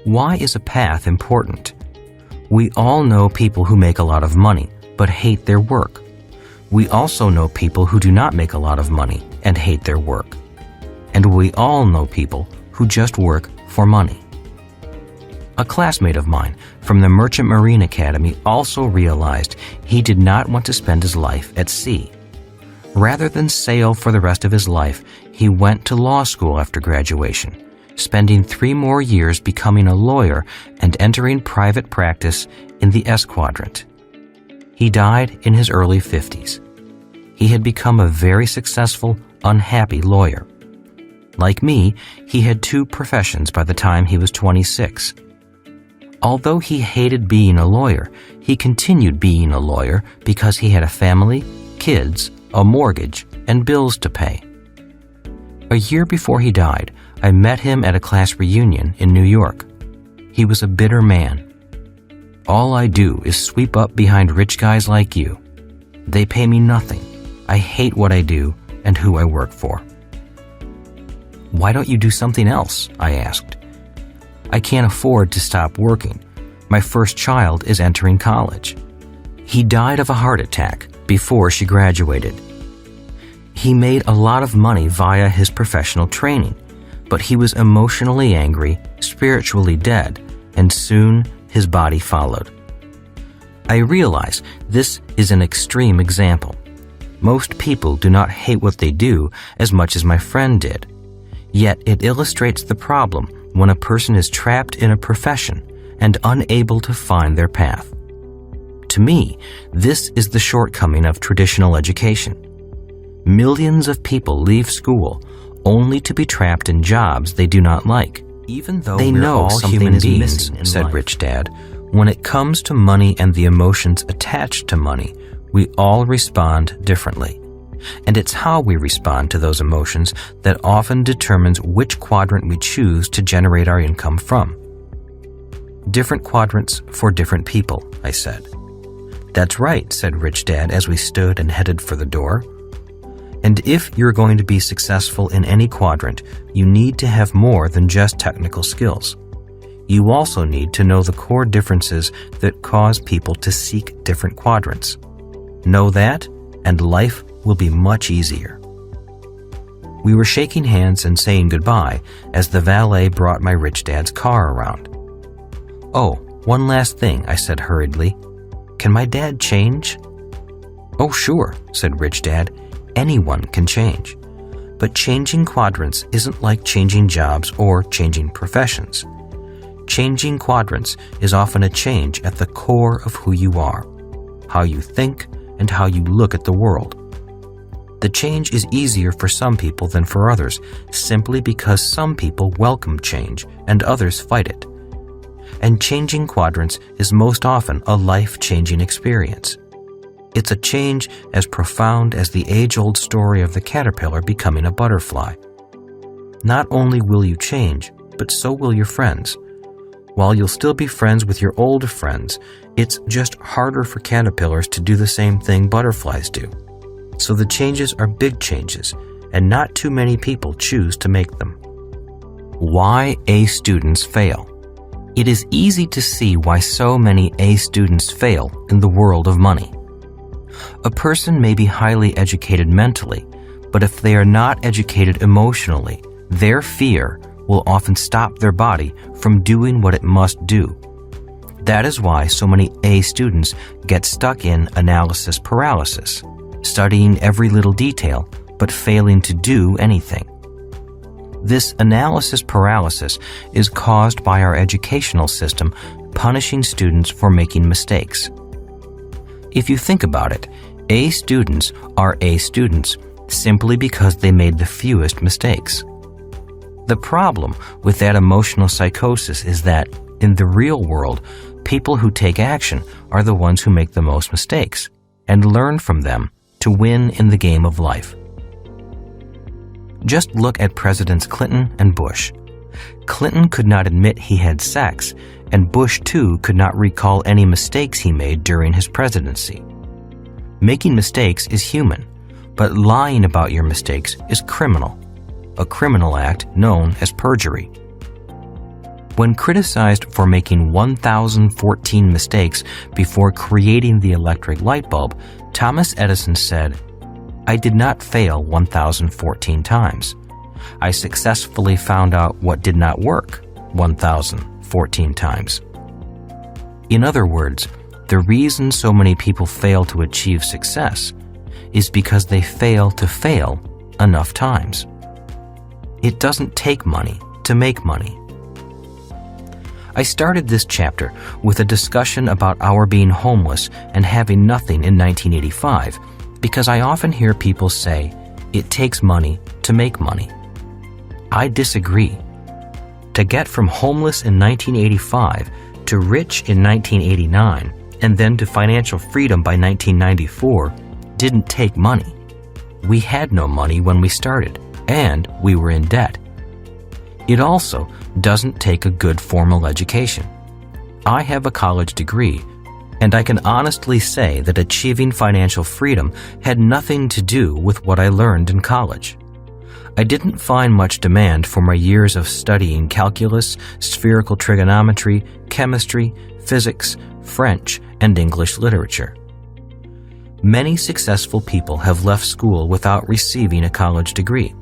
Why is a path important? We all know people who make a lot of money, but hate their work. We also know people who do not make a lot of money and hate their work. And we all know people who just work for money. A classmate of mine from the Merchant Marine Academy also realized he did not want to spend his life at sea. Rather than sail for the rest of his life, he went to law school after graduation, spending 3 more years becoming a lawyer and entering private practice in the S Quadrant. He died in his early 50s. He had become a very successful, unhappy lawyer. Like me, he had 2 professions by the time he was 26. Although he hated being a lawyer, he continued being a lawyer because he had a family, kids, a mortgage, and bills to pay. A year before he died, I met him at a class reunion in New York. He was a bitter man. "All I do is sweep up behind rich guys like you. They pay me nothing. I hate what I do and who I work for." "Why don't you do something else?" I asked. "I can't afford to stop working. My first child is entering college." He died of a heart attack before she graduated. He made a lot of money via his professional training, but he was emotionally angry, spiritually dead, and soon his body followed. I realize this is an extreme example. Most people do not hate what they do as much as my friend did. Yet it illustrates the problem when a person is trapped in a profession and unable to find their path. To me, this is the shortcoming of traditional education. Millions of people leave school only to be trapped in jobs they do not like. Even though they know something is missing, said Rich Dad, when it comes to money and the emotions attached to money, we all respond differently. And it's how we respond to those emotions that often determines which quadrant we choose to generate our income from. Different quadrants for different people, I said. That's right, said Rich Dad as we stood and headed for the door. And if you're going to be successful in any quadrant, you need to have more than just technical skills. You also need to know the core differences that cause people to seek different quadrants. Know that, and life will be much easier. We were shaking hands and saying goodbye as the valet brought my Rich Dad's car around. "Oh, one last thing," I said hurriedly. "Can my dad change?" "Oh, sure," said Rich Dad. "Anyone can change. But changing quadrants isn't like changing jobs or changing professions. Changing quadrants is often a change at the core of who you are, how you think, and how you look at the world. The change is easier for some people than for others, simply because some people welcome change and others fight it. And changing quadrants is most often a life-changing experience. It's a change as profound as the age-old story of the caterpillar becoming a butterfly. Not only will you change, but so will your friends. While you'll still be friends with your old friends, it's just harder for caterpillars to do the same thing butterflies do. So the changes are big changes, and not too many people choose to make them. Why A students fail. It is easy to see why so many A students fail in the world of money. A person may be highly educated mentally, but if they are not educated emotionally, their fear will often stop their body from doing what it must do. That is why so many A students get stuck in analysis paralysis, studying every little detail but failing to do anything. This analysis paralysis is caused by our educational system punishing students for making mistakes. If you think about it, A students are A students simply because they made the fewest mistakes. The problem with that emotional psychosis is that, in the real world, people who take action are the ones who make the most mistakes and learn from them to win in the game of life. Just look at Presidents Clinton and Bush. Clinton could not admit he had sex, and Bush too could not recall any mistakes he made during his presidency. Making mistakes is human, but lying about your mistakes is criminal, a criminal act known as perjury. When criticized for making 1,014 mistakes before creating the electric light bulb, Thomas Edison said, "I did not fail 1,014 times. I successfully found out what did not work 1,014 times." In other words, the reason so many people fail to achieve success is because they fail to fail enough times. It doesn't take money to make money. I started this chapter with a discussion about our being homeless and having nothing in 1985 because I often hear people say, it takes money to make money. I disagree. To get from homeless in 1985 to rich in 1989 and then to financial freedom by 1994 didn't take money. We had no money when we started, and we were in debt. It also doesn't take a good formal education. I have a college degree, and I can honestly say that achieving financial freedom had nothing to do with what I learned in college. I didn't find much demand for my years of studying calculus, spherical trigonometry, chemistry, physics, French, and English literature. Many successful people have left school without receiving a college degree.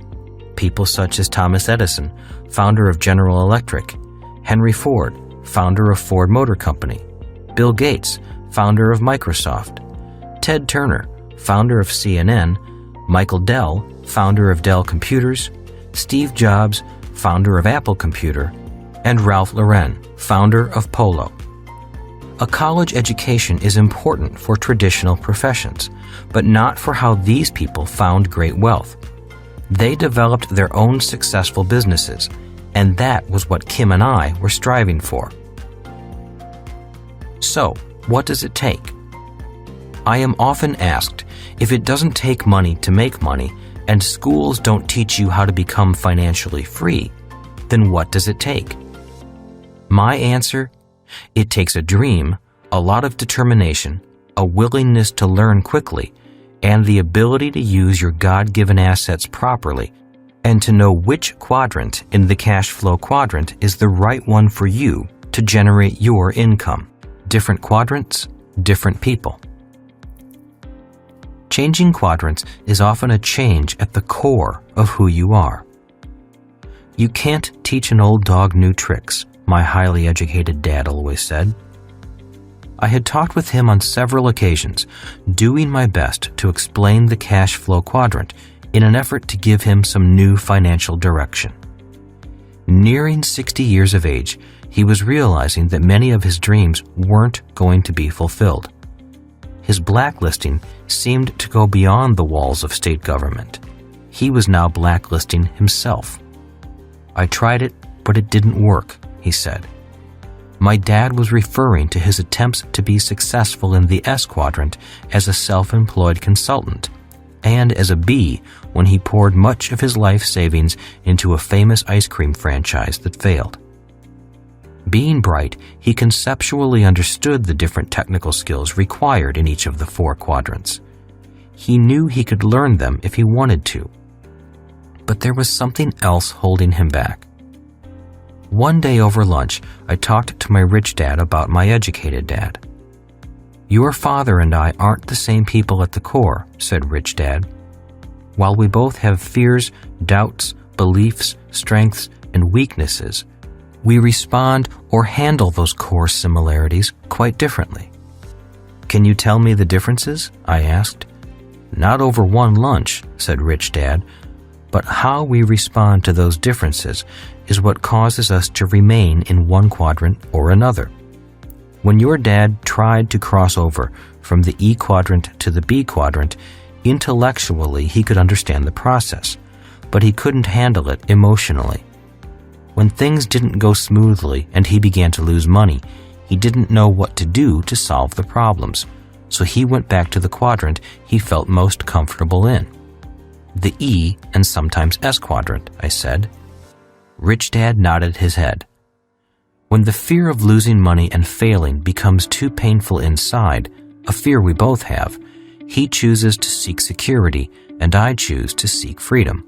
People such as Thomas Edison, founder of General Electric, Henry Ford, founder of Ford Motor Company, Bill Gates, founder of Microsoft, Ted Turner, founder of CNN, Michael Dell, founder of Dell Computers, Steve Jobs, founder of Apple Computer, and Ralph Lauren, founder of Polo. A college education is important for traditional professions, but not for how these people found great wealth. They developed their own successful businesses, and that was what Kim and I were striving for. So, what does it take? I am often asked, if it doesn't take money to make money, and schools don't teach you how to become financially free, then what does it take? My answer: it takes a dream, a lot of determination, a willingness to learn quickly, and the ability to use your God-given assets properly, and to know which quadrant in the Cashflow Quadrant is the right one for you to generate your income. Different quadrants, different people. Changing quadrants is often a change at the core of who you are. You can't teach an old dog new tricks, my highly educated dad always said. I had talked with him on several occasions, doing my best to explain the cash flow quadrant in an effort to give him some new financial direction. Nearing 60 years of age, he was realizing that many of his dreams weren't going to be fulfilled. His blacklisting seemed to go beyond the walls of state government. He was now blacklisting himself. "I tried it, but it didn't work," he said. My dad was referring to his attempts to be successful in the S quadrant as a self-employed consultant, and as a B when he poured much of his life savings into a famous ice cream franchise that failed. Being bright, he conceptually understood the different technical skills required in each of the 4 quadrants. He knew he could learn them if he wanted to. But there was something else holding him back. One day over lunch, I talked to my rich dad about my educated dad. "Your father and I aren't the same people at the core," said Rich Dad. "While we both have fears, doubts, beliefs, strengths, and weaknesses, we respond or handle those core similarities quite differently." "Can you tell me the differences?" I asked. "Not over one lunch," said Rich Dad, "but how we respond to those differences is what causes us to remain in one quadrant or another. When your dad tried to cross over from the E quadrant to the B quadrant, intellectually he could understand the process, but he couldn't handle it emotionally. When things didn't go smoothly and he began to lose money, he didn't know what to do to solve the problems, so he went back to the quadrant he felt most comfortable in. The E and sometimes S quadrant," I said. Rich Dad nodded his head. When the fear of losing money and failing becomes too painful inside, a fear we both have, he chooses to seek security and I choose to seek freedom.